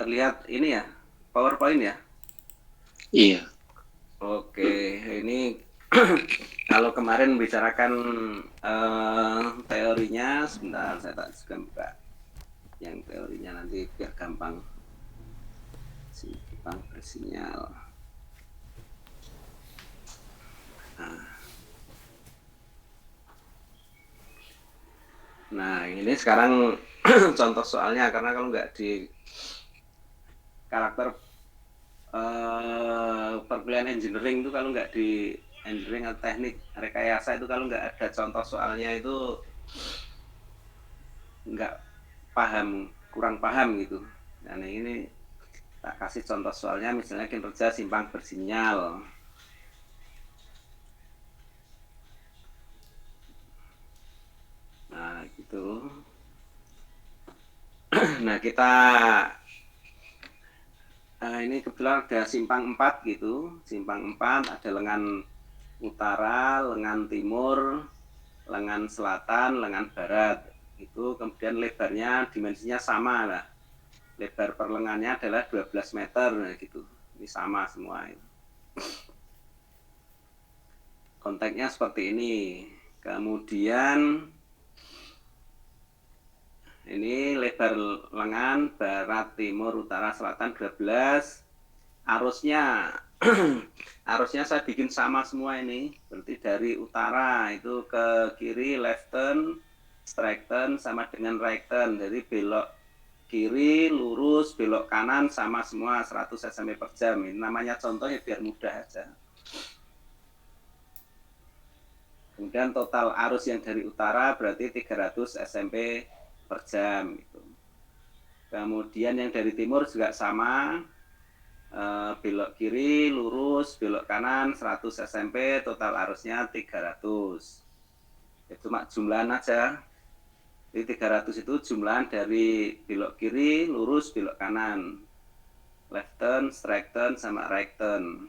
terlihat ini ya, PowerPoint ya? Iya. Oke, ini kalau kemarin membicarakan teorinya, sebentar saya tak juga buka yang teorinya nanti biar gampang. Simpang bersinyal. Nah, ini sekarang contoh soalnya, karena kalau nggak di karakter perkuliahan engineering itu, kalau nggak di engineering atau teknik rekayasa itu, kalau nggak ada contoh soalnya itu nggak paham, kurang paham gitu. Nah, ini tak kasih contoh soalnya, misalnya kinerja simpang bersinyal. Nah, gitu. Nah, kita ini kebetulan ada simpang 4 gitu. Simpang 4 ada lengan utara, lengan timur, lengan selatan, lengan barat. Itu kemudian lebarnya dimensinya sama lah. Lebar per lengannya adalah 12 meter gitu. Ini sama semua. Konteksnya seperti ini. Kemudian ini lebar lengan barat, timur, utara, selatan 12. Arusnya arusnya saya bikin sama semua ini. Berarti dari utara itu ke kiri left turn, straight turn sama dengan right turn. Jadi belok kiri, lurus, belok kanan sama semua 100 cm per jam. Ini namanya contoh ya biar mudah aja. Kemudian total arus yang dari utara berarti 300 cm per jam. Gitu. Kemudian yang dari timur juga sama, belok kiri, lurus, belok kanan 100 cm, total arusnya 300. Itu cuma jumlahan aja. Jadi 300 itu jumlahan dari belok kiri, lurus, belok kanan. Left turn, straight turn, sama right turn.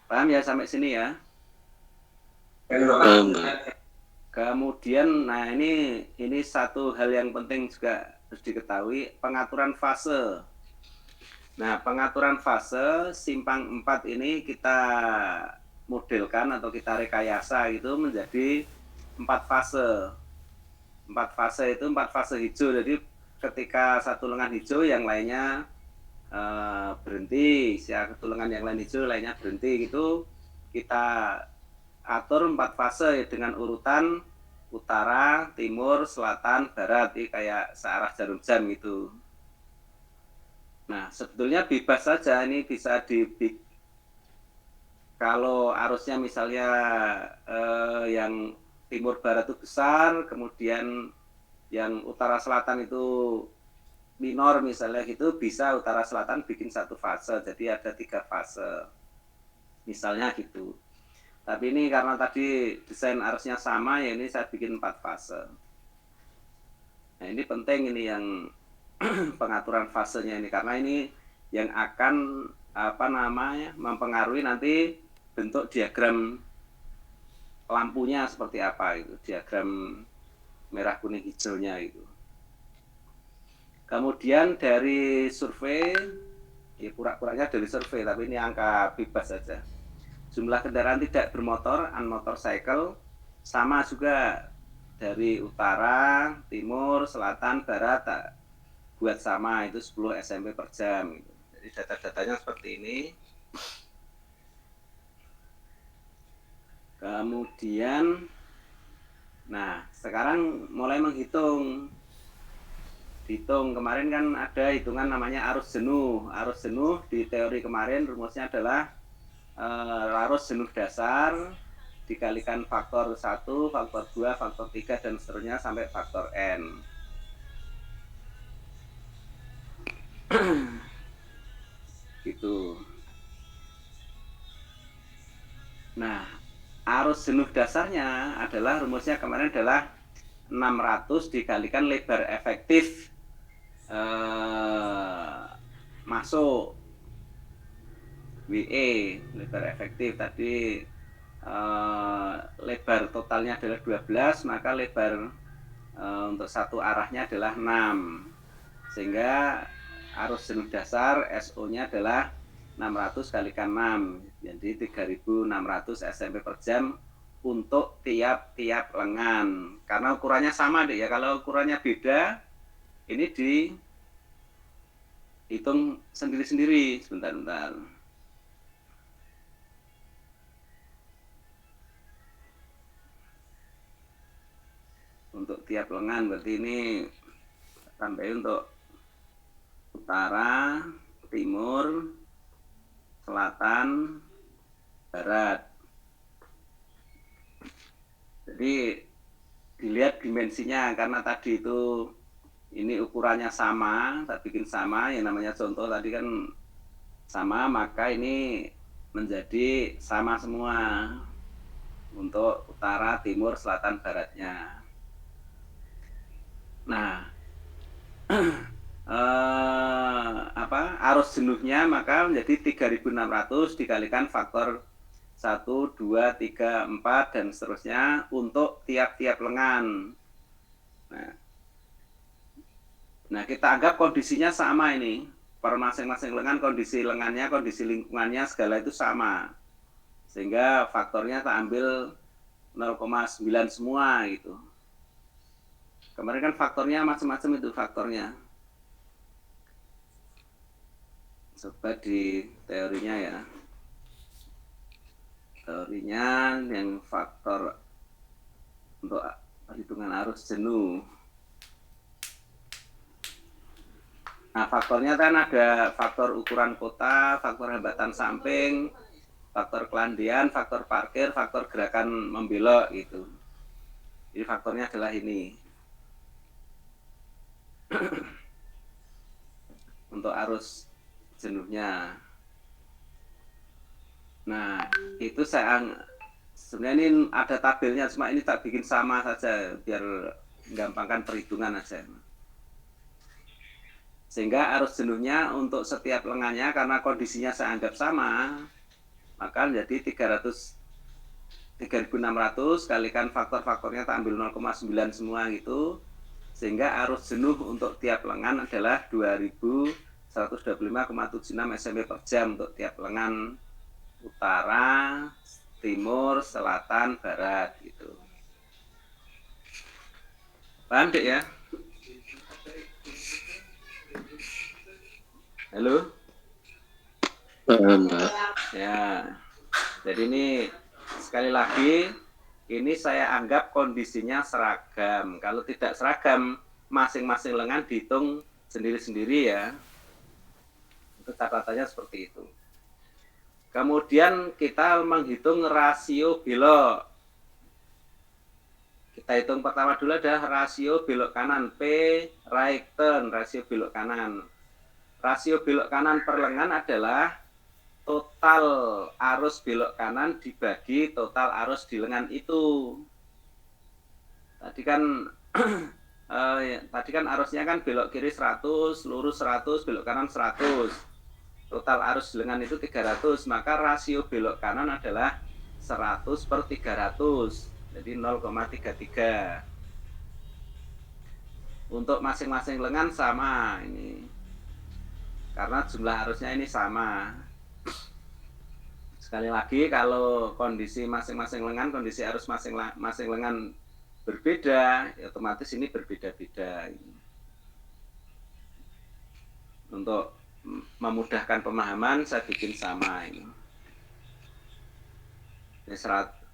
Paham ya sampai sini ya? Paham. Kemudian, nah ini satu hal yang penting juga harus diketahui, pengaturan fase. Nah, pengaturan fase simpang 4 ini kita modelkan atau kita rekayasa gitu menjadi 4 fase. 4 fase itu 4 fase hijau. Jadi ketika satu lengan hijau yang lainnya berhenti, satu lengan yang lain hijau lainnya berhenti gitu. Kita atur 4 fase dengan urutan utara, timur, selatan, barat. Ini kayak searah jarum jam gitu. Nah, sebetulnya bebas saja, ini bisa kalau arusnya misalnya yang timur barat itu besar, kemudian yang utara selatan itu minor misalnya gitu, bisa utara selatan bikin satu fase, jadi ada 3 fase. Misalnya gitu. Tapi ini karena tadi desain arusnya sama, ya ini saya bikin 4 fase. Nah, ini penting ini yang pengaturan fasenya ini, karena ini yang akan mempengaruhi nanti bentuk diagram lampunya seperti apa itu, diagram merah kuning hijaunya itu. Kemudian dari survei, ya pura-puranya dari survei, tapi ini angka bebas saja. Jumlah kendaraan tidak bermotor, unmotorcycle, sama juga dari utara, timur, selatan, barat, buat sama itu 10 SMP per jam. Jadi data-datanya seperti ini. Kemudian, nah sekarang mulai menghitung. Hitung kemarin kan ada hitungan namanya arus jenuh. Arus jenuh di teori kemarin rumusnya adalah arus jenuh dasar dikalikan faktor 1, faktor 2, faktor 3, dan seterusnya sampai faktor N. Gitu. Nah, arus jenuh dasarnya adalah rumusnya kemarin adalah 600 dikalikan lebar efektif masuk WE, lebar efektif tadi lebar totalnya adalah 12, maka lebar untuk satu arahnya adalah 6. Sehingga arus jenuh dasar SO-nya adalah 600 kalikan 6, jadi 3600 SMP per jam untuk tiap-tiap lengan. Karena ukurannya sama deh ya, kalau ukurannya beda, ini dihitung sendiri-sendiri. Sebentar-bentar. Untuk tiap lengan, berarti ini sampai untuk utara, timur, selatan, barat. Jadi dilihat dimensinya, karena tadi itu ini ukurannya sama, tak bikin sama, yang namanya contoh tadi kan sama, maka ini menjadi sama semua untuk utara, timur, selatan, baratnya. Nah, arus jenuhnya maka menjadi 3600 dikalikan faktor 1, 2, 3, 4 dan seterusnya untuk tiap-tiap lengan. Nah, kita anggap kondisinya sama ini. Per masing-masing lengan, kondisi lengannya, kondisi lingkungannya, segala itu sama. Sehingga faktornya tak ambil 0,9 semua gitu. Kemarin kan faktornya macam-macam itu faktornya. Coba di teorinya ya. Teorinya yang faktor untuk perhitungan arus jenuh. Nah, faktornya kan ada faktor ukuran kota, faktor hambatan samping, faktor kelandian, faktor parkir, faktor gerakan membelok gitu. Jadi faktornya adalah ini. Untuk arus jenuhnya. Nah, itu sebenarnya ini ada tabelnya, cuma ini tak bikin sama saja biar menggampangkan perhitungan aja. Sehingga arus jenuhnya untuk setiap lengannya karena kondisinya saya anggap sama, maka menjadi 3600 kalikan faktor-faktornya tak ambil 0,9 semua gitu. Sehingga arus jenuh untuk tiap lengan adalah 2125,76 SMP per jam untuk tiap lengan utara, timur, selatan, barat gitu. Paham dek ya? Halo? Paham. Ya. Jadi ini sekali lagi ini saya anggap kondisinya seragam. Kalau tidak seragam, masing-masing lengan dihitung sendiri-sendiri ya. Itu catatannya seperti itu. Kemudian kita menghitung rasio belok. Kita hitung pertama dulu adalah rasio belok kanan, P right turn, rasio belok kanan. Rasio belok kanan per lengan adalah total arus belok kanan dibagi total arus di lengan itu. Tadi kan arusnya kan belok kiri 100, lurus 100, belok kanan 100. Total arus di lengan itu 300, maka rasio belok kanan adalah 100 per 300. Jadi 0,33. Untuk masing-masing lengan sama ini. Karena jumlah arusnya ini sama. Sekali lagi, kalau kondisi masing-masing lengan, kondisi arus masing-masing lengan berbeda, ya otomatis ini berbeda-beda. Untuk memudahkan pemahaman, saya bikin sama ini.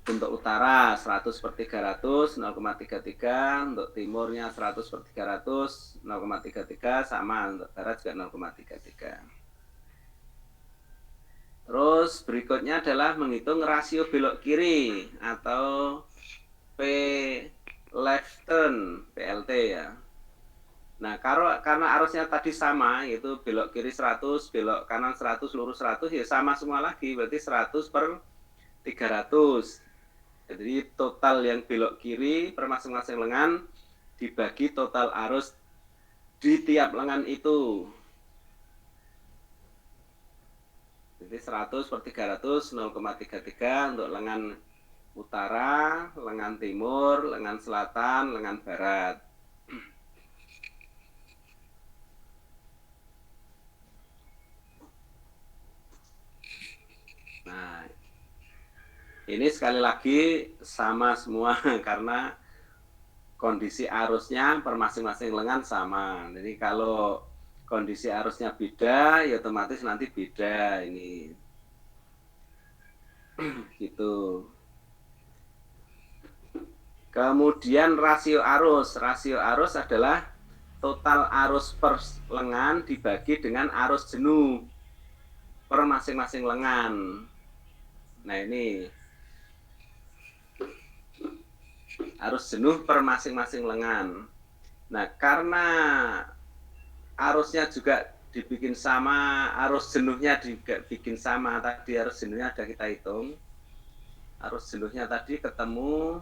Untuk utara 100 per 300, 0,33. Untuk timurnya 100 per 300, 0,33. Sama, untuk barat juga 0,33. Terus berikutnya adalah menghitung rasio belok kiri atau P left turn, PLT ya. Nah, karena arusnya tadi sama, yaitu belok kiri 100, belok kanan 100, lurus 100, ya sama semua lagi, berarti 100 per 300. Jadi total yang belok kiri per masing-masing lengan dibagi total arus di tiap lengan itu. Jadi 100 per 300, 0,33 untuk lengan utara, lengan timur, lengan selatan, lengan barat. Ini sekali lagi sama semua karena kondisi arusnya per masing-masing lengan sama. Jadi kalau kondisi arusnya beda, ya otomatis nanti beda ini. Gitu. Kemudian rasio arus. Rasio arus adalah total arus per lengan dibagi dengan arus jenuh per masing-masing lengan. Nah ini arus jenuh per masing-masing lengan. Nah karena arusnya juga dibikin sama, arus jenuhnya dibikin sama, tadi arus jenuhnya ada kita hitung. Arus jenuhnya tadi ketemu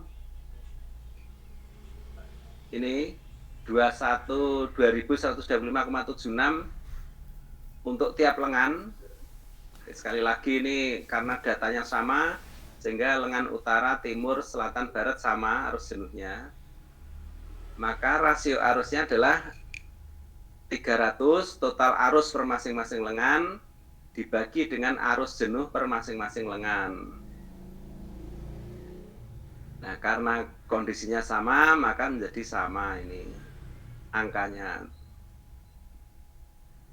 ini 2125,76 untuk tiap lengan. Sekali lagi ini karena datanya sama, sehingga lengan utara, timur, selatan, barat sama arus jenuhnya. Maka rasio arusnya adalah 300 total arus per masing-masing lengan dibagi dengan arus jenuh per masing-masing lengan. Nah, karena kondisinya sama, maka menjadi sama ini angkanya.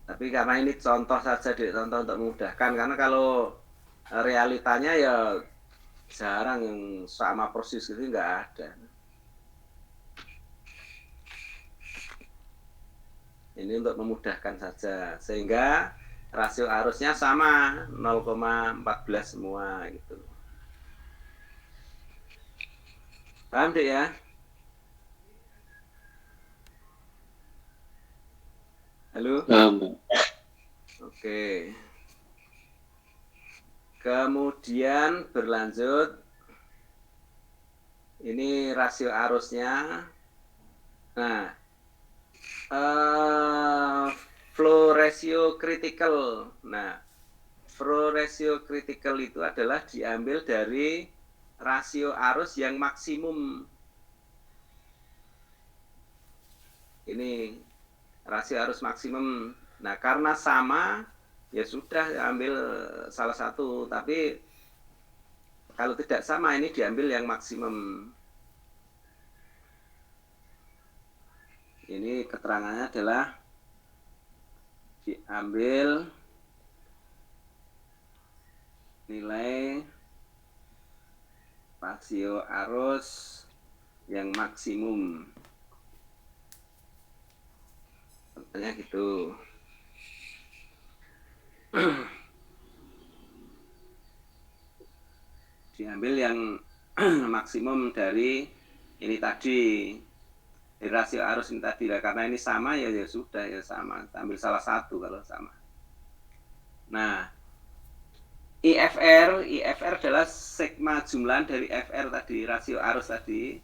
Tapi karena ini contoh saja, contoh untuk memudahkan. Karena kalau realitanya ya jarang yang sama persis gitu, nggak ada. Ini untuk memudahkan saja. Sehingga rasio arusnya sama, 0,14 semua gitu. Paham deh ya? Halo? Oke. Kemudian berlanjut. Ini rasio arusnya. Nah, flow ratio critical. Nah, flow ratio critical itu adalah diambil dari rasio arus yang maksimum. Ini rasio arus maksimum. Nah, karena sama, ya sudah ambil salah satu. Tapi kalau tidak sama, ini diambil yang maksimum. Ini keterangannya adalah diambil nilai rasio arus yang maksimum. Contohnya gitu. Diambil yang maksimum dari ini tadi, dari rasio arus ini tadi. Karena ini sama ya sudah ya sama. Ambil salah satu kalau sama. Nah, IFR adalah sigma jumlah dari FR tadi, rasio arus tadi.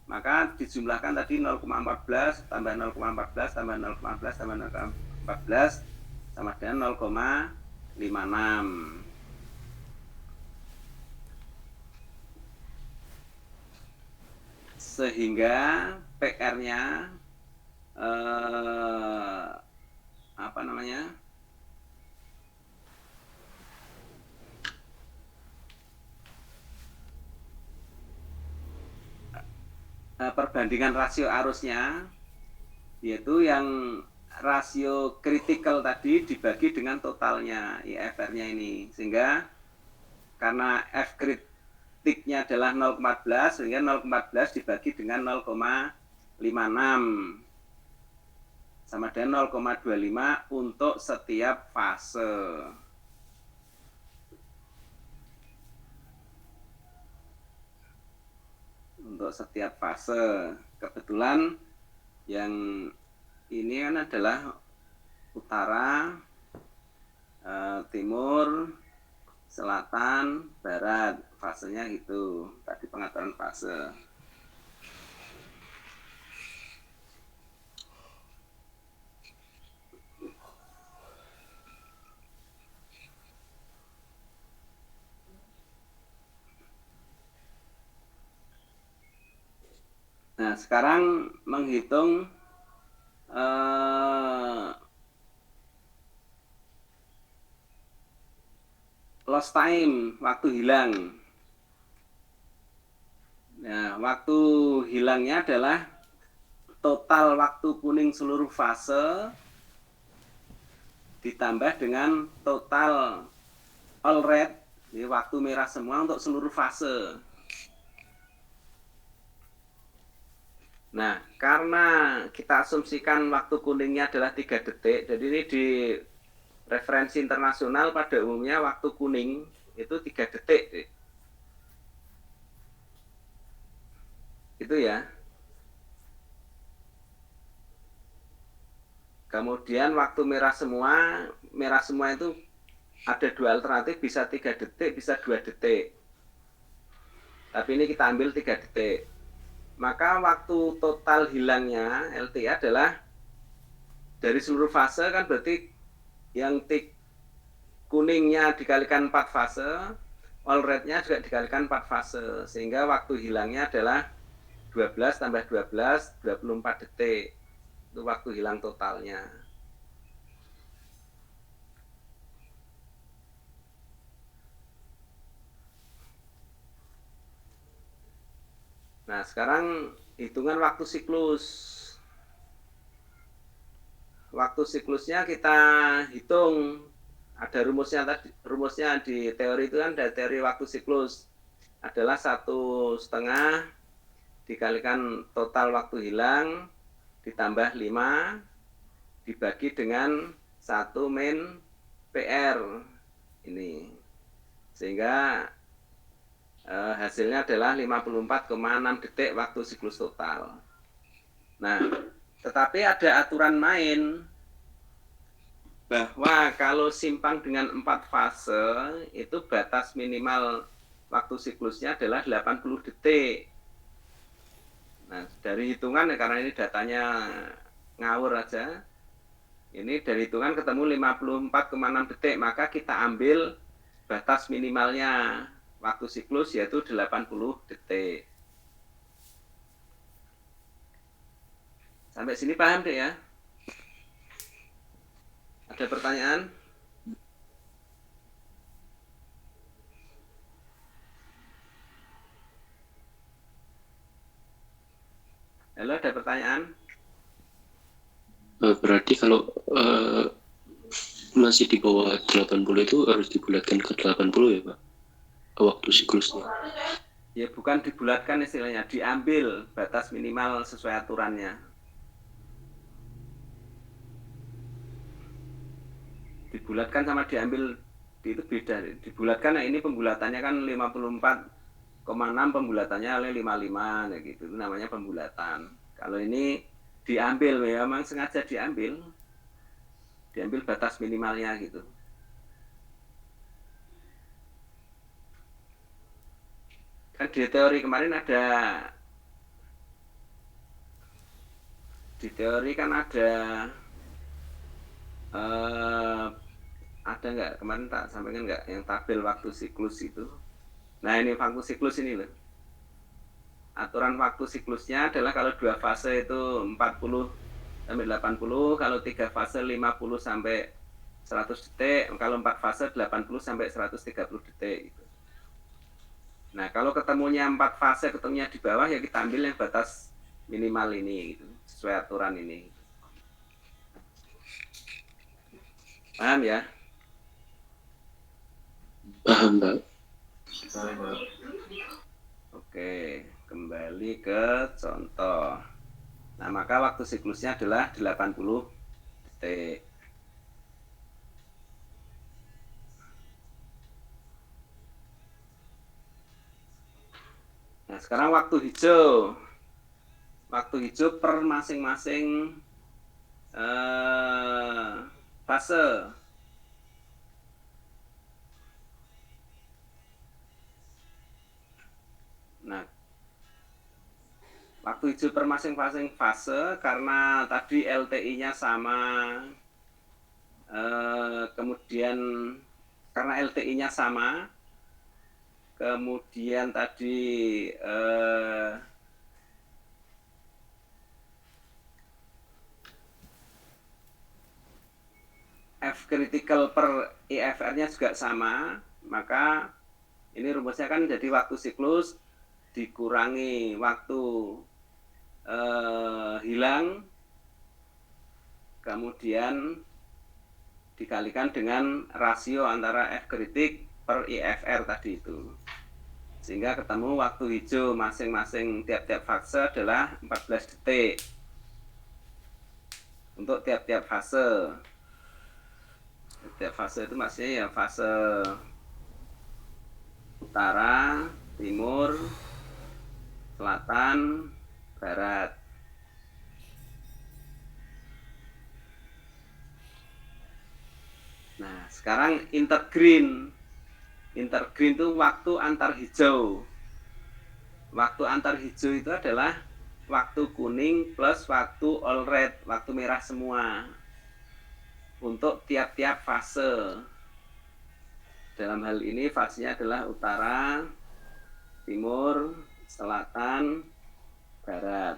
Maka dijumlahkan tadi 0,14 tambah 0,14 tambah 0,14 tambah 0,14 sama dengan 0,56. Sehingga PR-nya apa namanya? Perbandingan rasio arusnya yaitu yang rasio kritikal tadi dibagi dengan totalnya IFR-nya ini, sehingga karena F kritiknya adalah 0,14 sehingga 0,14 dibagi dengan 0,56 sama dengan 0,25 untuk setiap fase. Untuk setiap fase. Kebetulan yang ini kan adalah utara, timur, selatan, barat, fasenya gitu. Tadi pengaturan fase. Nah, sekarang menghitung lost time, waktu hilang. Nah, waktu hilangnya adalah total waktu kuning seluruh fase ditambah dengan total all red, jadi waktu merah semua untuk seluruh fase. Nah, karena kita asumsikan waktu kuningnya adalah 3 detik, jadi ini di referensi internasional pada umumnya waktu kuning itu 3 detik. Itu ya. Kemudian waktu merah semua itu ada 2 alternatif, bisa 3 detik, bisa 2 detik. Tapi ini kita ambil 3 detik. Maka waktu total hilangnya LT adalah dari seluruh fase kan berarti yang tik kuningnya dikalikan 4 fase, all red-nya juga dikalikan 4 fase, sehingga waktu hilangnya adalah 12 tambah 12, 24 detik. Itu waktu hilang totalnya. Nah, sekarang hitungan waktu siklus. Waktu siklusnya kita hitung. Ada rumusnya di teori itu kan ada teori waktu siklus. Adalah 1,5 dikalikan total waktu hilang ditambah 5 dibagi dengan 1 min PR ini. Sehingga hasilnya adalah 54,6 detik waktu siklus total. Nah, tetapi ada aturan main bahwa kalau simpang dengan 4 fase itu batas minimal waktu siklusnya adalah 80 detik. Nah, dari hitungan karena ini datanya ngawur aja. Ini dari hitungan ketemu 54,6 detik, maka kita ambil batas minimalnya waktu siklus yaitu 80 detik. Sampai sini paham deh ya? Ada pertanyaan? Halo, ada pertanyaan? Berarti kalau masih di bawah 80 itu harus dibulatkan ke 80 ya Pak? Waktu siklusnya. Ya bukan dibulatkan istilahnya, diambil batas minimal sesuai aturannya. Dibulatkan sama diambil itu beda. Dibulatkan, nah ini pembulatannya kan 54,6, pembulatannya oleh 55 ya gitu. Itu namanya pembulatan. Kalau ini diambil, ya memang sengaja diambil batas minimalnya gitu. Kan di teori kemarin ada, di teori kan ada nggak kemarin tak sampaikan nggak yang tabel waktu siklus itu. Nah ini waktu siklus ini loh. Aturan waktu siklusnya adalah kalau 2 fase itu 40 sampai 80, kalau 3 fase 50 sampai 100 detik, kalau 4 fase 80 sampai 130 detik gitu. Nah, kalau ketemunya 4 fase ketemunya di bawah ya kita ambil yang batas minimal ini gitu, sesuai aturan ini. Paham ya? Paham Pak. Oke, kembali ke contoh. Nah, maka waktu siklusnya adalah 80 detik. Nah, sekarang waktu hijau. Waktu hijau per masing-masing fase. Nah, waktu hijau per masing-masing fase karena tadi LTI-nya sama, kemudian karena LTI-nya sama, kemudian tadi F critical per IFR-nya juga sama, maka ini rumusnya kan jadi waktu siklus dikurangi waktu hilang, kemudian dikalikan dengan rasio antara F kritik per IFR tadi itu. Sehingga ketemu waktu hijau masing-masing tiap-tiap fase adalah 14 detik. Untuk tiap-tiap fase. Tiap fase itu maksudnya ya fase utara, timur, selatan, barat. Nah, sekarang intergreen. Intergreen itu waktu antar hijau. Waktu antar hijau itu adalah waktu kuning plus waktu all red, waktu merah semua. Untuk tiap-tiap fase. Dalam hal ini fasenya adalah utara, timur, selatan, barat.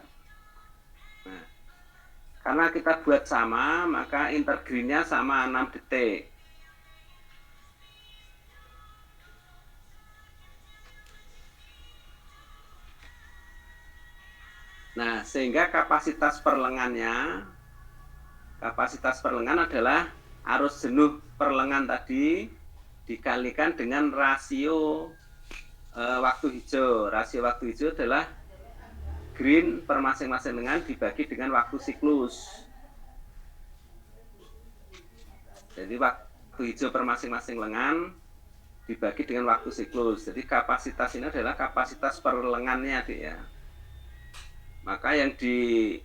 Nah, karena kita buat sama, maka intergreennya sama 6 detik. Nah, sehingga kapasitas perlengannya, kapasitas perlengan adalah arus jenuh perlengan tadi dikalikan dengan rasio waktu hijau. Rasio waktu hijau adalah green per masing-masing lengan dibagi dengan waktu siklus. Jadi waktu hijau per masing-masing lengan dibagi dengan waktu siklus. Jadi kapasitas ini adalah kapasitas perlengannya, Dik, ya. Maka yang di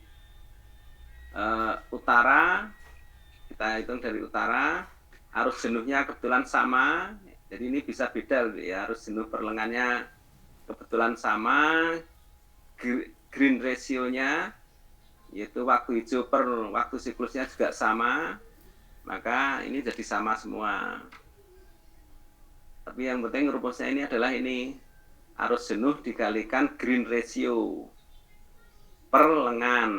utara, kita hitung dari utara, arus jenuhnya kebetulan sama. Jadi ini bisa beda, ya, arus jenuh perlengannya kebetulan sama, green ratio-nya yaitu waktu hijau per waktu siklusnya juga sama, maka ini jadi sama semua. Tapi yang penting rumusnya ini adalah ini, arus jenuh dikalikan green ratio per lengan.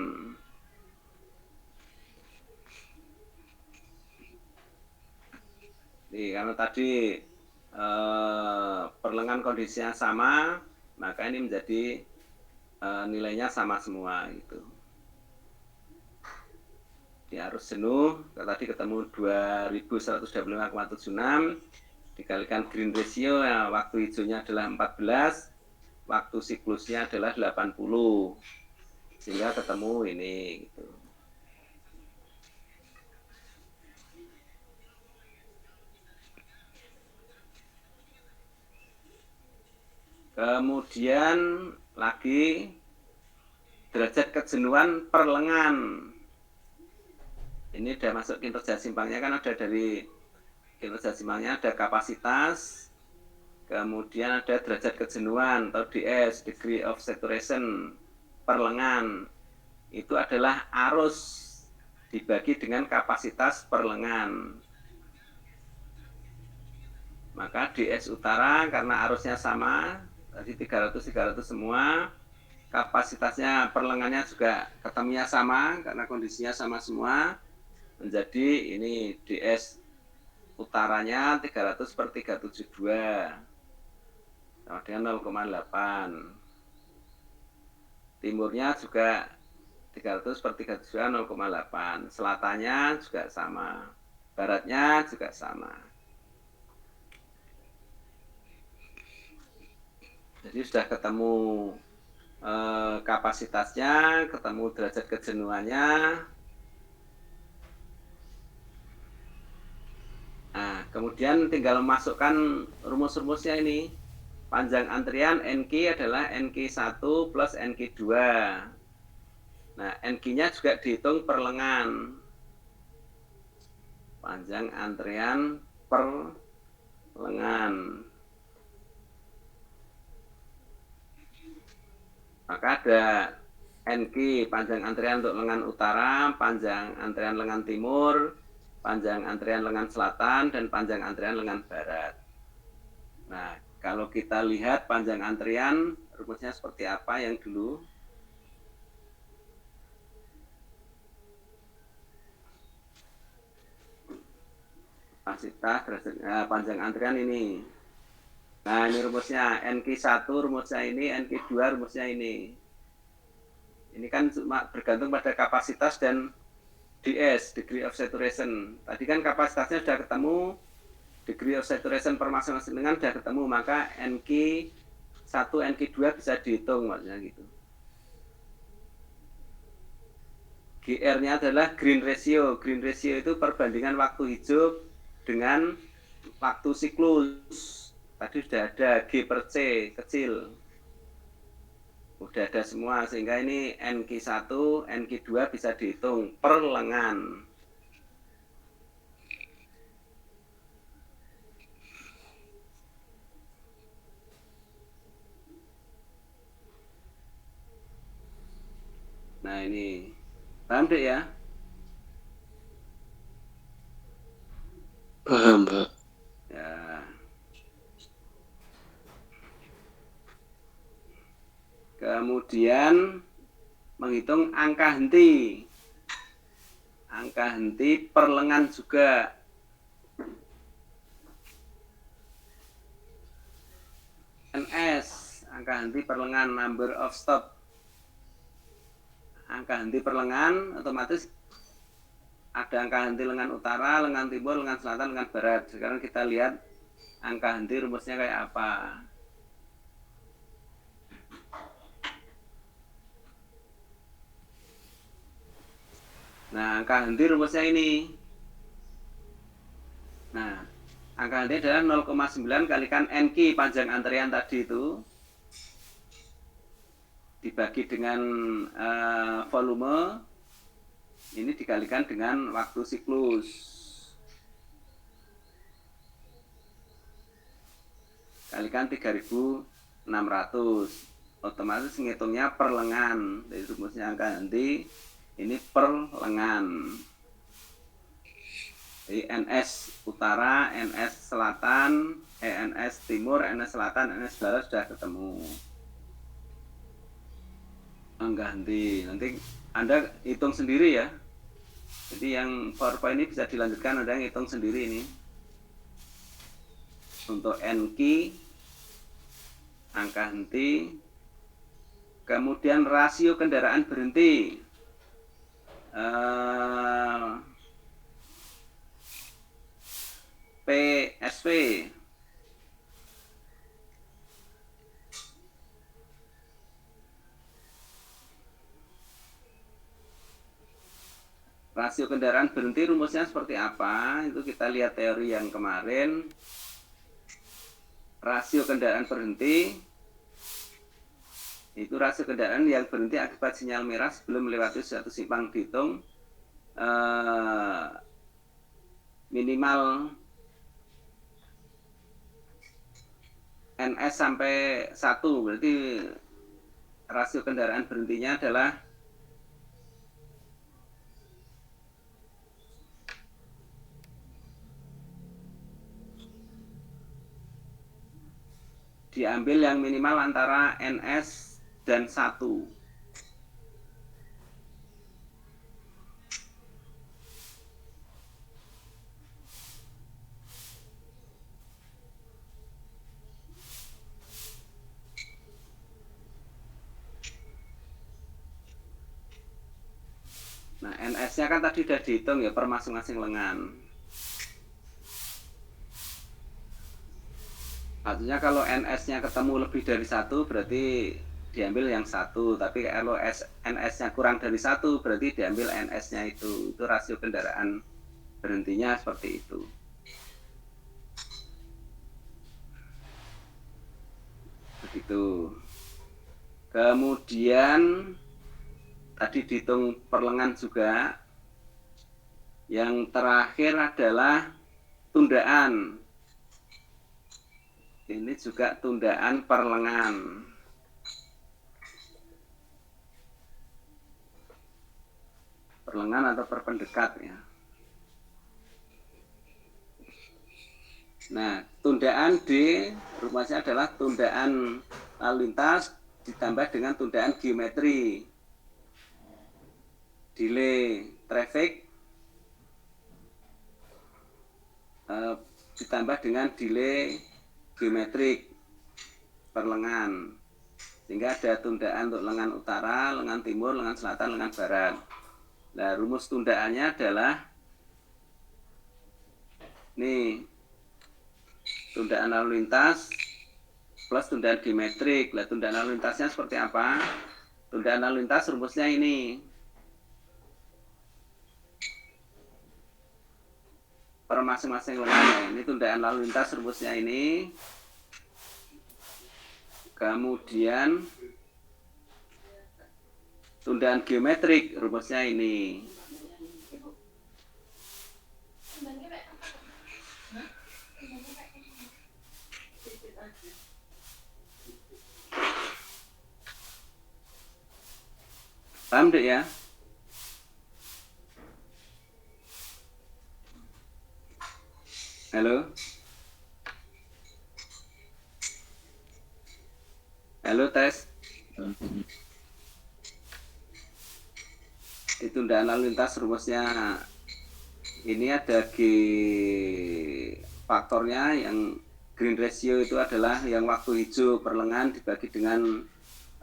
Nih, karena tadi perlengan kondisinya sama, maka ini menjadi nilainya sama semua gitu. Di arus jenuh tadi ketemu 2125,76 dikalikan green ratio, ya, waktu hijaunya adalah 14, waktu siklusnya adalah 80, sehingga ketemu ini gitu. Kemudian lagi derajat kejenuhan per lengan. Ini udah masuk kinerja simpangnya, kan ada dari kinerja simpangnya ada kapasitas, kemudian ada derajat kejenuhan atau DS, degree of saturation per lengan. Itu adalah arus dibagi dengan kapasitas per lengan. Maka DS utara karena arusnya sama, tadi 300 semua, kapasitasnya per lengannya juga ketemunya sama karena kondisinya sama semua, menjadi ini DS utaranya 300 per 372 sama dengan 0,8. Timurnya juga 300 per 372 0,8. Selatannya juga sama, baratnya juga sama. Jadi sudah ketemu kapasitasnya, ketemu derajat kejenuhannya. Nah, kemudian tinggal masukkan rumus-rumusnya ini. Panjang antrian NQ adalah NQ1 plus NQ2. Nah, NQ-nya juga dihitung per lengan. Panjang antrian per lengan. Maka ada NQ, panjang antrian untuk lengan utara, panjang antrian lengan timur, panjang antrian lengan selatan, dan panjang antrian lengan barat. Nah, kalau kita lihat panjang antrian, rumusnya seperti apa yang dulu? Kapasitas, panjang antrian ini. Nah, ini rumusnya. NQ1 rumusnya ini, NQ2 rumusnya ini. Ini kan cuma bergantung pada kapasitas dan DS, degree of saturation. Tadi kan kapasitasnya sudah ketemu, degree of saturation per masing-masing dengan sudah ketemu, maka NQ1, NQ2 bisa dihitung maksudnya gitu. GR-nya adalah green ratio. Green ratio itu perbandingan waktu hijau dengan waktu siklus. Tadi sudah ada G per C kecil. Udah ada semua sehingga ini NQ1, NQ2 bisa dihitung per lengan. Nah ini, paham deh ya? Paham, Pak. Ya. Kemudian menghitung angka henti. Angka henti per lengan juga. NS, angka henti per lengan, number of stop. Angka henti per lengan otomatis ada angka henti lengan utara, lengan timur, lengan selatan, lengan barat. Sekarang kita lihat angka henti rumusnya kayak apa. Nah, angka henti rumusnya ini. Nah, angka henti adalah 0,9 kalikan NQ panjang antrean tadi itu dibagi dengan volume, ini dikalikan dengan waktu siklus. Kalikan 3.600. Otomatis ngitungnya per lengan. Dari rumusnya angka henti ini per lengan. Jadi NS utara, NS selatan, NS timur, NS selatan, NS barat sudah ketemu. Angka henti. Nanti Anda hitung sendiri ya. Jadi yang PowerPoint ini bisa dilanjutkan, Anda yang hitung sendiri ini. Untuk NQ, angka henti, kemudian rasio kendaraan berhenti. PSV. Rasio kendaraan berhenti rumusnya seperti apa? Itu kita lihat teori yang kemarin. Rasio kendaraan berhenti itu rasio kendaraan yang berhenti akibat sinyal merah sebelum melewati suatu simpang dihitung minimal NS sampai 1, berarti rasio kendaraan berhentinya adalah diambil yang minimal antara NS dan 1. Nah, NS-nya kan tadi sudah dihitung ya per masing-masing lengan. Artinya kalau NS-nya ketemu lebih dari 1 berarti diambil yang 1. Tapi kalau NS-nya kurang dari 1 berarti diambil NS-nya itu. Itu rasio kendaraan berhentinya seperti itu. Begitu. Kemudian tadi dihitung per lengan juga. Yang terakhir adalah tundaan. Ini juga tundaan per lengan. Per lengan atau per pendekat ya. Nah, tundaan D rumusnya adalah tundaan lalu lintas ditambah dengan tundaan geometri. Delay traffic ditambah dengan delay geometrik. per lengan. Sehingga ada tundaan untuk lengan utara, lengan timur, lengan selatan, lengan barat. Nah, rumus tundaannya adalah nih, tundaan lalu lintas plus tundaan geometrik. Nah, tundaan lalu lintasnya seperti apa? Tundaan lalu lintas rumusnya ini. Per masing-masing lengan. Ini tundaan lalu lintas rumusnya ini. Kemudian tundaan geometrik rumusnya ini. Paham deh ya? Halo? Halo, tes. Di tundaan lalu lintas rumusnya ini ada G faktornya, yang green ratio itu adalah yang waktu hijau per lengan dibagi dengan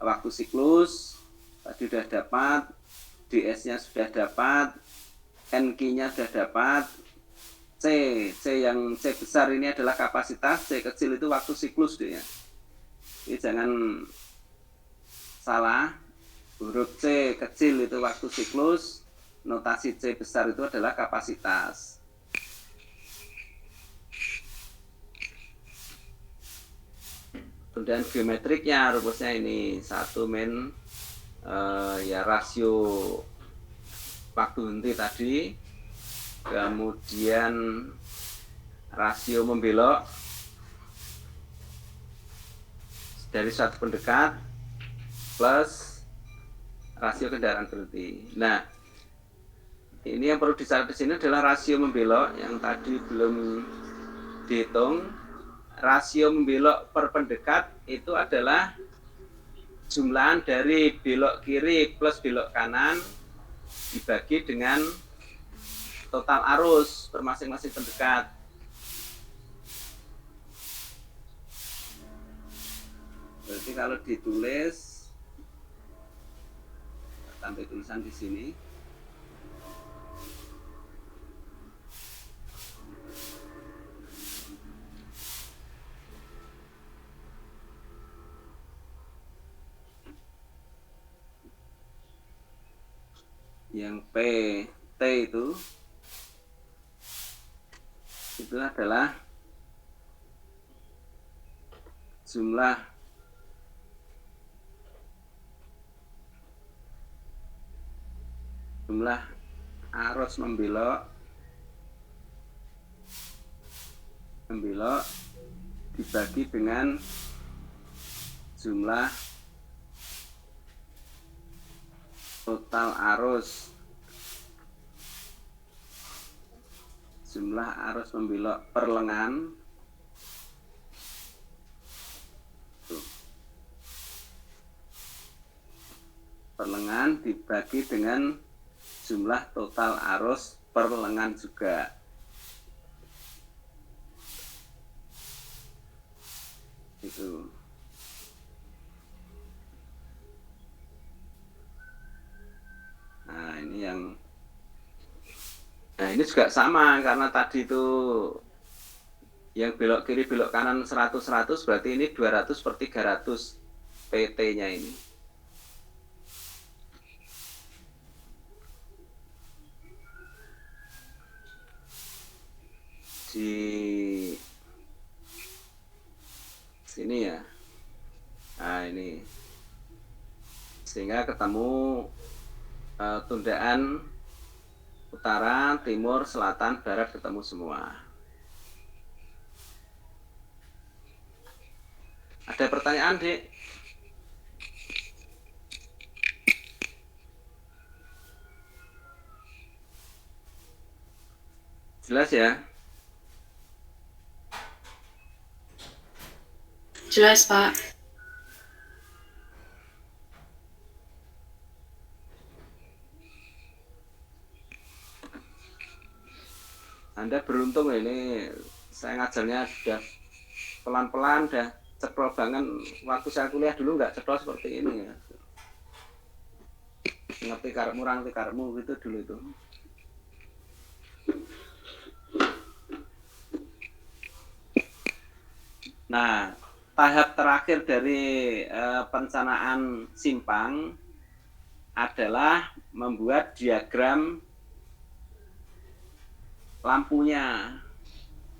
waktu siklus. Tadi sudah dapat, DS-nya sudah dapat, NQ-nya sudah dapat, yang C besar ini adalah kapasitas, C kecil itu waktu siklus deh ya. Ini jangan salah, huruf C kecil itu waktu siklus, notasi C besar itu adalah kapasitas. Tundaan geometriknya rumusnya ini 1 min ya rasio waktu henti tadi, kemudian rasio membelok dari suatu pendekat plus rasio kendaraan berhenti. Nah, ini yang perlu dicatat di sini adalah rasio membelok yang tadi belum dihitung. Rasio membelok per pendekat itu adalah jumlahan dari belok kiri plus belok kanan dibagi dengan total arus per masing-masing pendekat. Berarti kalau ditulis, sampai tulisan di sini, yang PT itu adalah jumlah arus membelok dibagi dengan jumlah total arus, jumlah arus membelok per lengan dibagi dengan jumlah total arus per lengan juga. Itu. Nah, ini juga sama, karena tadi itu yang belok kiri belok kanan 100 berarti ini 200 per 300 PT-nya ini. Di sini ya. Nah, ini sehingga ketemu tundaan utara, timur, selatan, barat ketemu semua. Ada pertanyaan, Dik? Jelas ya? Jelas, Pak. Anda beruntung ini, saya ngajarnya sudah pelan-pelan, dah ceprol banget. Waktu saya kuliah dulu nggak ceprol seperti ini ya. Ngerti karepmu, ngerti karepmu gitu dulu itu. Nah, tahap terakhir dari perencanaan simpang adalah membuat diagram lampunya.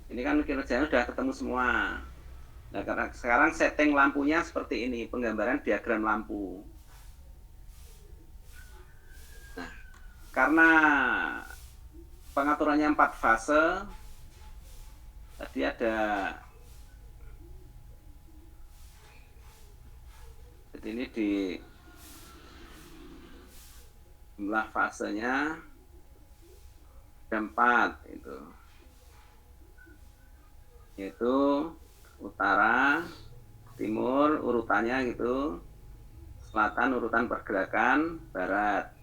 Ini kan kinerjanya sudah ketemu semua. Nah, sekarang setting lampunya seperti ini, penggambaran diagram lampu. Nah, karena pengaturannya 4 fase, tadi ada, jadi ini di jumlah fasenya ada 4 itu, yaitu utara, timur urutannya gitu, selatan urutan pergerakan, barat.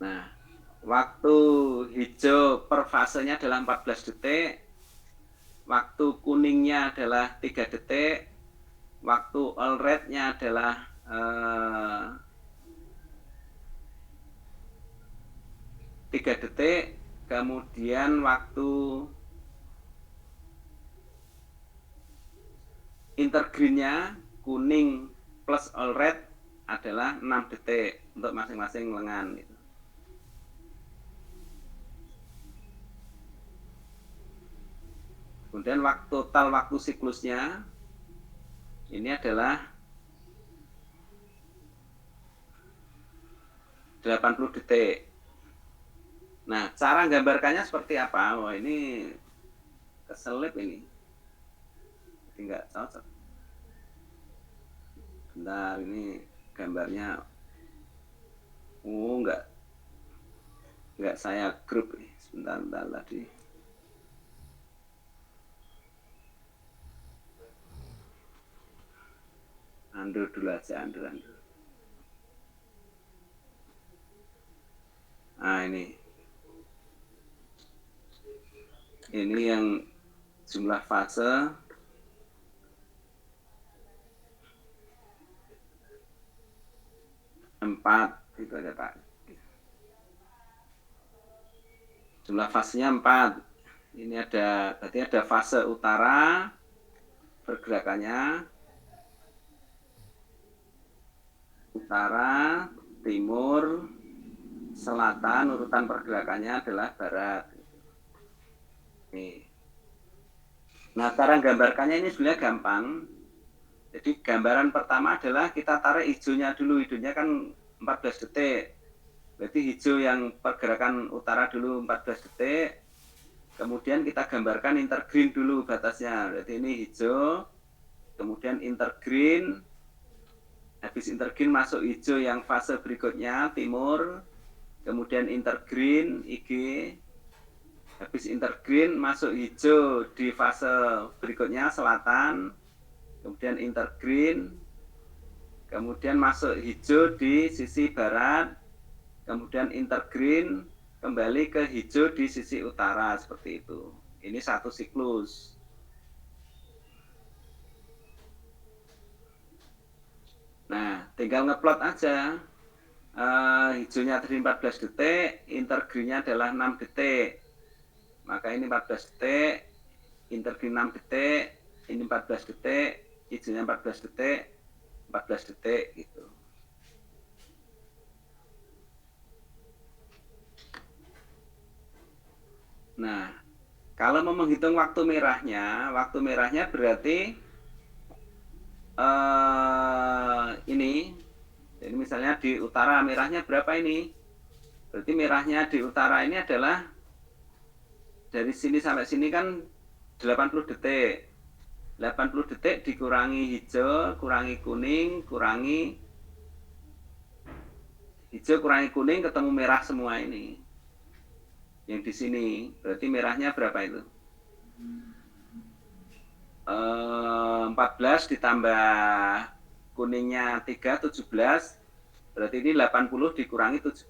Nah, waktu hijau per fasenya adalah 14 detik, waktu kuningnya adalah 3 detik, waktu all red-nya adalah 3 detik, kemudian waktu intergreen-nya kuning plus all red adalah 6 detik untuk masing-masing lengan gitu. Kemudian total waktu siklusnya ini adalah 80 detik. Nah, cara gambarkannya seperti apa? Wah, ini keselip ini. Jadi nggak cocok. Bentar, ini gambarnya. Nggak saya grup nih. Sebentar tadi. Undur dulu aja, undur. Nah, ini yang jumlah fase empat itu aja Pak. Jumlah fasenya 4. Ini berarti ada fase utara pergerakannya, utara, timur, selatan urutan pergerakannya adalah barat. Nih. Nah, cara gambarkannya ini sebenarnya gampang. Jadi gambaran pertama adalah kita tarik hijaunya dulu. Hijaunya kan 14 detik. Berarti hijau yang pergerakan utara dulu 14 detik. Kemudian kita gambarkan intergreen dulu batasnya. Berarti ini hijau. Kemudian intergreen. Habis intergreen masuk hijau yang fase berikutnya, timur. Kemudian intergreen, IG. Habis intergreen masuk hijau di fase berikutnya, selatan. Kemudian intergreen, kemudian masuk hijau di sisi barat, kemudian intergreen, kembali ke hijau di sisi utara, seperti itu. Ini satu siklus. Nah, tinggal ngeplot aja. Hijaunya tadi 14 detik, intergreennya adalah 6 detik. Maka ini 14 detik, intergreen 6 detik, ini 14 detik, hijaunya 14 detik, 14 detik gitu. Nah, kalau mau menghitung waktu merahnya berarti ini. Jadi misalnya di utara merahnya berapa ini? Berarti merahnya di utara ini adalah dari sini sampai sini kan 80 detik. 80 detik dikurangi hijau, kurangi kuning, kurangi hijau, kurangi kuning, ketemu merah semua ini. Yang di sini, berarti merahnya berapa itu? 14 ditambah kuningnya 3, 17. Berarti ini 80 dikurangi 17.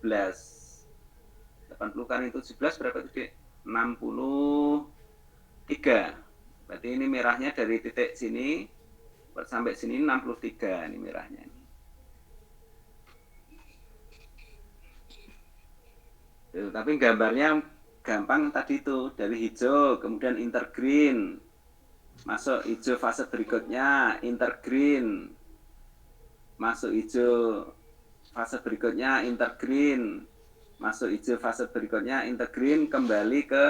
80 kali 17 berapa itu, Dek? 63. Berarti ini merahnya dari titik sini sampai sini 63 ini merahnya. Tuh, tapi gambarnya gampang tadi itu, dari hijau kemudian intergreen, masuk hijau fase berikutnya intergreen, masuk hijau fase berikutnya intergreen, masuk hijau fase berikutnya intergreen, kembali ke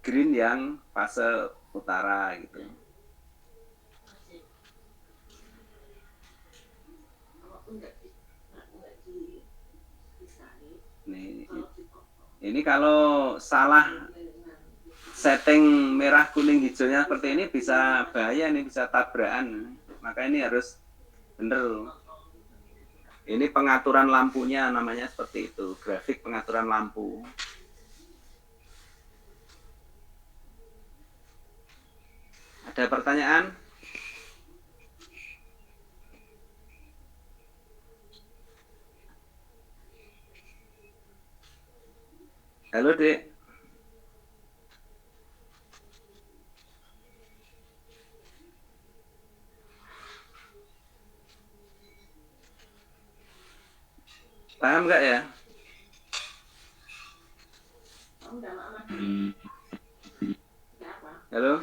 green yang fase utara gitu. Ini kalau salah setting merah kuning hijaunya seperti ini bisa bahaya nih, bisa tabrakan. Maka ini harus bener. Ini pengaturan lampunya namanya seperti itu, grafik pengaturan lampu. Ada pertanyaan? Halo, Dek. Paham nggak ya? Halo?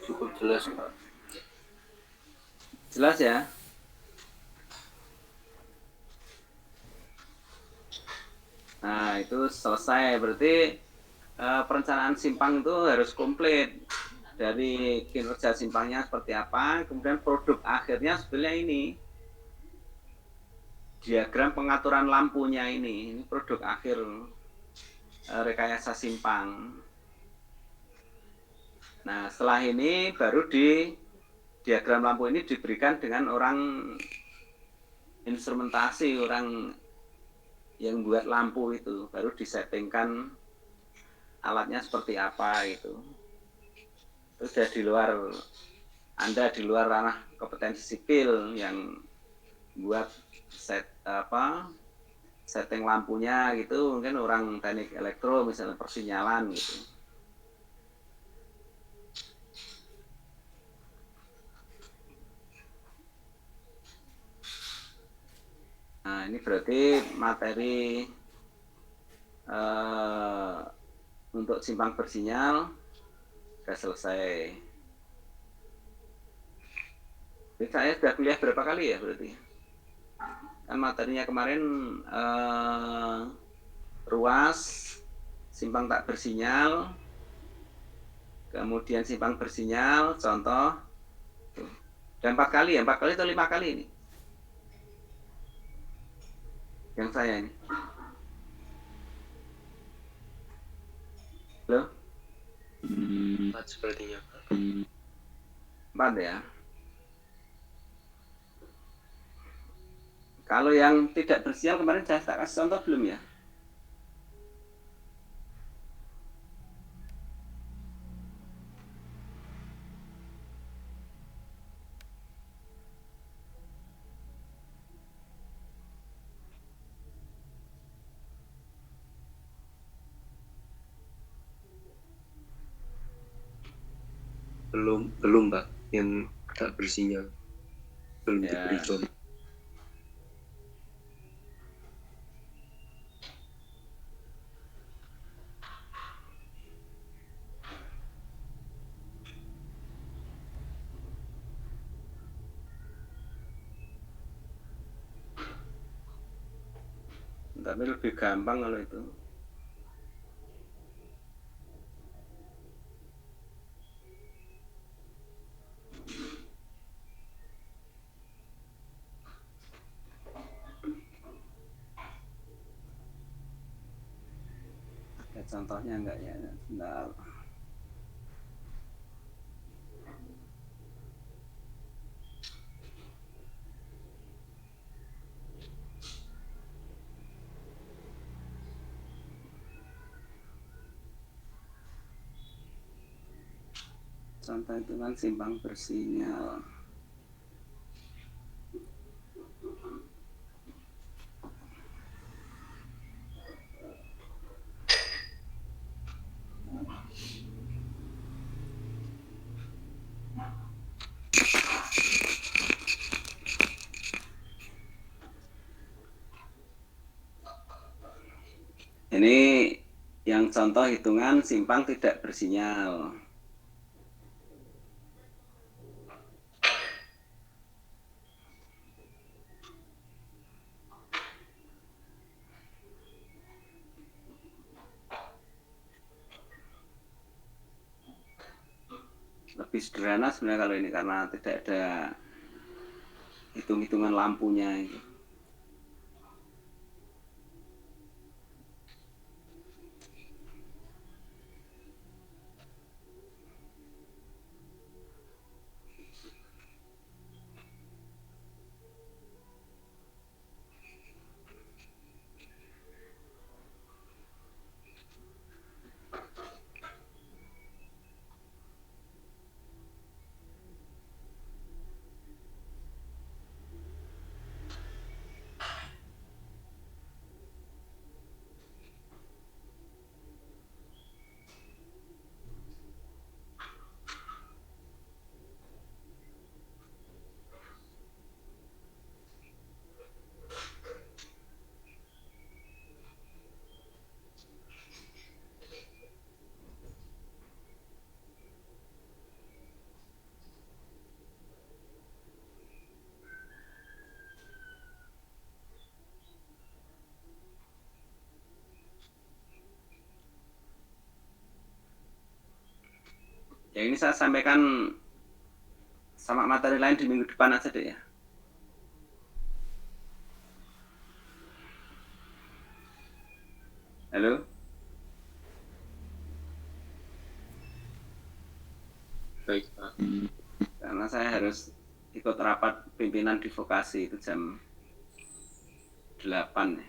Cukup jelas, Pak. Jelas ya? Nah, itu selesai. Berarti perencanaan simpang itu harus komplit. Dari kinerja simpangnya seperti apa, kemudian produk akhirnya sebenarnya ini. Diagram pengaturan lampunya ini produk akhir rekayasa simpang. Nah, setelah ini baru di diagram lampu ini diberikan dengan orang instrumentasi, orang yang buat lampu itu, baru disettingkan alatnya seperti apa itu. Itu sudah di luar Anda, di luar ranah kompetensi sipil yang buat setting lampunya gitu, mungkin orang teknik elektro misalnya persinyalan gitu. Nah, ini berarti materi untuk simpang bersinyal sudah selesai. Jadi saya sudah kuliah berapa kali ya berarti? Kan materinya kemarin ruas, simpang tak bersinyal, kemudian simpang bersinyal, contoh. Dan 4 kali ya, 4 kali atau 5 kali ini? Yang saya ini. Halo? 4 sepertinya, Pak. 4 ya. Kalau yang tidak bersinyal kemarin saya tak kasih contoh belum ya? Belum, Pak. Yang tak bersinyal. Belum Ya. diberi contoh. Tapi lebih gampang kalau itu. Ada contohnya enggak ya? Bentar. Contoh itu kan simpang bersinyal. Ini yang contoh hitungan simpang tidak bersinyal. Lebih sederhana sebenarnya kalau ini karena tidak ada hitung-hitungan lampunya itu. Ya ini saya sampaikan sama materi lain di minggu depan aja deh ya. Halo? Baik, Pak. Karena saya harus ikut rapat pimpinan di vokasi itu jam 8 ya.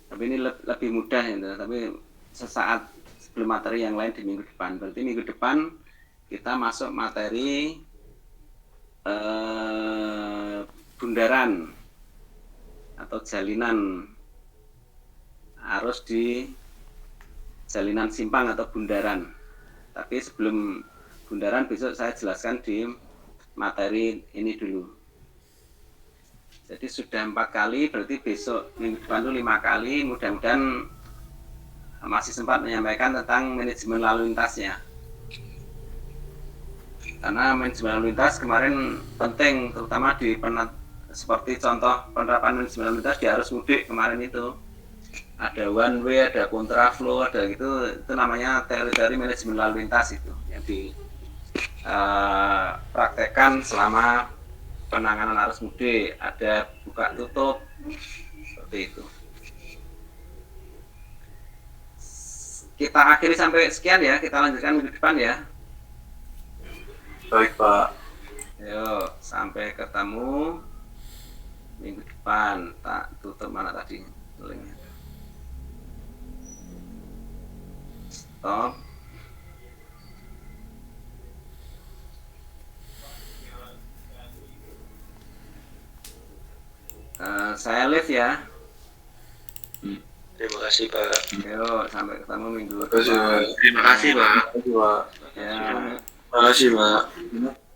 Tapi ini lebih mudah ya, tapi sesaat sebelum materi yang lain di minggu depan. Berarti minggu depan kita masuk materi bundaran atau jalinan arus di jalinan simpang atau bundaran. Tapi sebelum bundaran besok saya jelaskan di materi ini dulu. Jadi sudah 4 kali, berarti besok minggu depan itu 5 kali. Mudah-mudahan masih sempat menyampaikan tentang manajemen lalu lintasnya. Karena manajemen lalu lintas kemarin penting, terutama di seperti contoh penerapan manajemen lalu lintas di arus mudik kemarin itu. Ada one way, ada kontraflow, ada gitu, itu namanya teori manajemen lalu lintas itu yang dipraktekkan selama penanganan arus mudik, ada buka tutup seperti itu. Kita akhiri sampai sekian ya, kita lanjutkan minggu depan ya. Baik, Pak. Yuk, sampai ketemu minggu depan. Tak tutup mana tadi linknya. Stop. Saya live ya. Terima kasih, Pak. Yuk, sampai ketemu minggu Terima kasih, depan. Pak. Terima kasih, Pak. Terima kasih, Pak. Ya. Terima kasih, Pak.